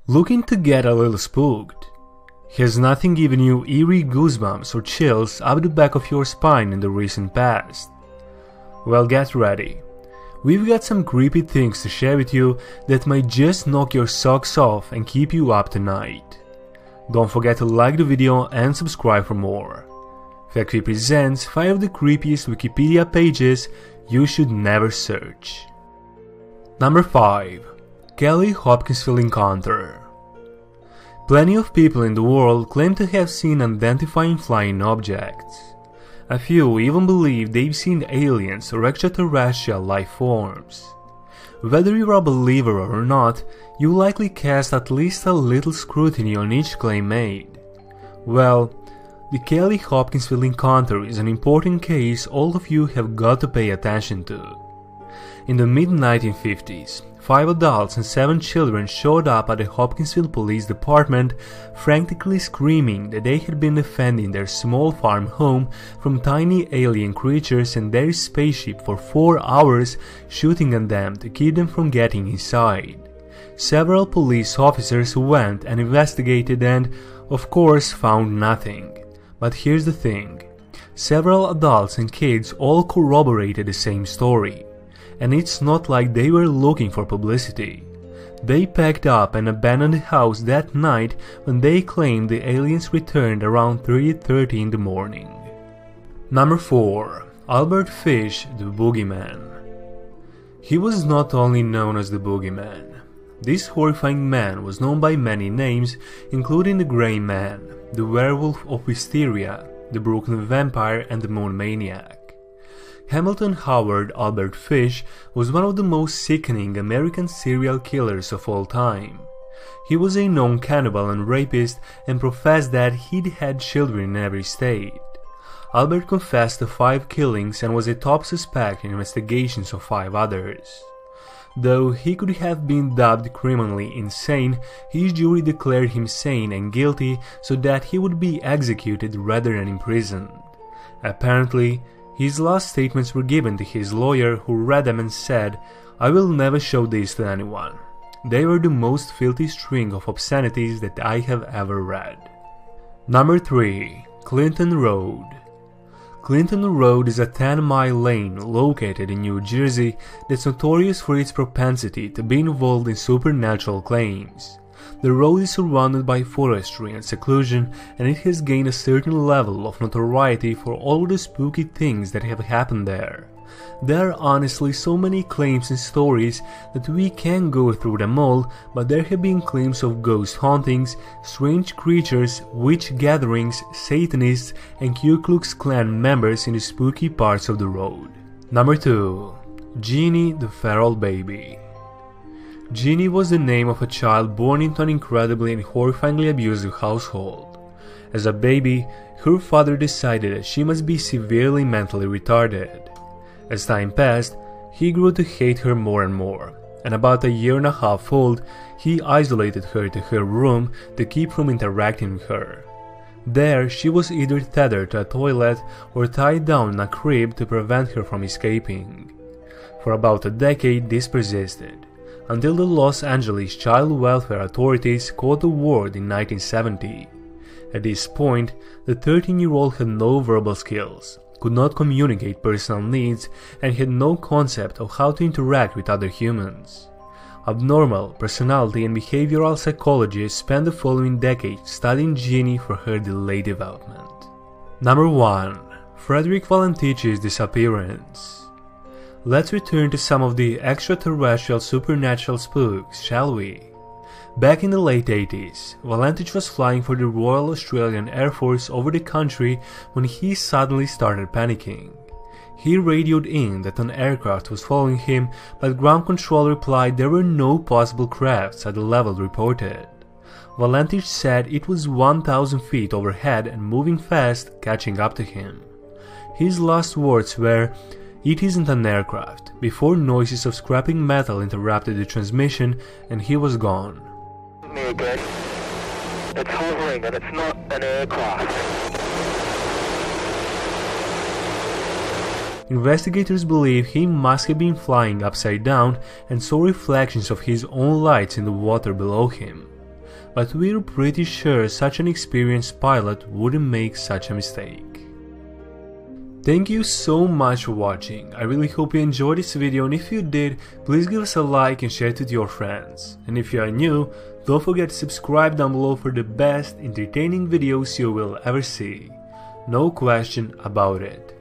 Looking to get a little spooked? Has nothing given you eerie goosebumps or chills up the back of your spine in the recent past? Well, get ready. We've got some creepy things to share with you that might just knock your socks off and keep you up tonight. Don't forget to like the video and subscribe for more. Factory presents 5 of the creepiest Wikipedia pages you should never search. Number 5. Kelly Hopkinsville Encounter. Plenty of people in the world claim to have seen unidentified flying objects. A few even believe they've seen aliens or extraterrestrial life forms. Whether you're a believer or not, you likely cast at least a little scrutiny on each claim made. Well, the Kelly Hopkinsville Encounter is an important case all of you have got to pay attention to. In the mid-1950s, 5 adults and 7 children showed up at the Hopkinsville Police Department, frantically screaming that they had been defending their small farm home from tiny alien creatures and their spaceship for 4 hours, shooting at them to keep them from getting inside. Several police officers went and investigated and, of course, found nothing. But here's the thing. Several adults and kids all corroborated the same story. And it's not like they were looking for publicity. They packed up and abandoned the house that night when they claimed the aliens returned around 3:30 in the morning. Number 4. Albert Fish, the Boogeyman. He was not only known as the Boogeyman. This horrifying man was known by many names, including the Grey Man, the Werewolf of Wisteria, the Brooklyn Vampire, and the Moon Maniac. Hamilton Howard Albert Fish was one of the most sickening American serial killers of all time. He was a known cannibal and rapist and professed that he'd had children in every state. Albert confessed to 5 killings and was a top suspect in investigations of 5 others. Though he could have been dubbed criminally insane, his jury declared him sane and guilty so that he would be executed rather than imprisoned. Apparently, his last statements were given to his lawyer, who read them and said, "I will never show these to anyone. They were the most filthy string of obscenities that I have ever read." Number 3. Clinton Road. Clinton Road is a 10-mile lane located in New Jersey that's notorious for its propensity to be involved in supernatural claims. The road is surrounded by forestry and seclusion, and it has gained a certain level of notoriety for all the spooky things that have happened there. There are honestly so many claims and stories that we can't go through them all, but there have been claims of ghost hauntings, strange creatures, witch gatherings, Satanists, and Ku Klux Klan members in the spooky parts of the road. Number 2. Jeanne the Feral Baby. Jeanne was the name of a child born into an incredibly and horrifyingly abusive household. As a baby, her father decided that she must be severely mentally retarded. As time passed, he grew to hate her more and more, and about a year and a half old, he isolated her to her room to keep from interacting with her. There, she was either tethered to a toilet or tied down in a crib to prevent her from escaping. For about a decade, this persisted, until the Los Angeles Child Welfare Authorities caught the word in 1970. At this point, the 13-year-old had no verbal skills, could not communicate personal needs, and had no concept of how to interact with other humans. Abnormal personality and behavioral psychologists spent the following decade studying Jeanne for her delayed development. Number 1. Frederick Valentich's Disappearance. Let's return to some of the extraterrestrial supernatural spooks, shall we? Back in the late 80s, Valentich was flying for the Royal Australian Air Force over the country when he suddenly started panicking. He radioed in that an aircraft was following him, but ground control replied there were no possible crafts at the level reported. Valentich said it was 1,000 feet overhead and moving fast, catching up to him. His last words were, "It isn't an aircraft," before noises of scrapping metal interrupted the transmission and he was gone. Me again. It's hovering and it's not an aircraft. Investigators believe he must have been flying upside down and saw reflections of his own lights in the water below him. But we're pretty sure such an experienced pilot wouldn't make such a mistake. Thank you so much for watching. I really hope you enjoyed this video, and if you did, please give us a like and share it with your friends. And if you are new, don't forget to subscribe down below for the best entertaining videos you will ever see. No question about it.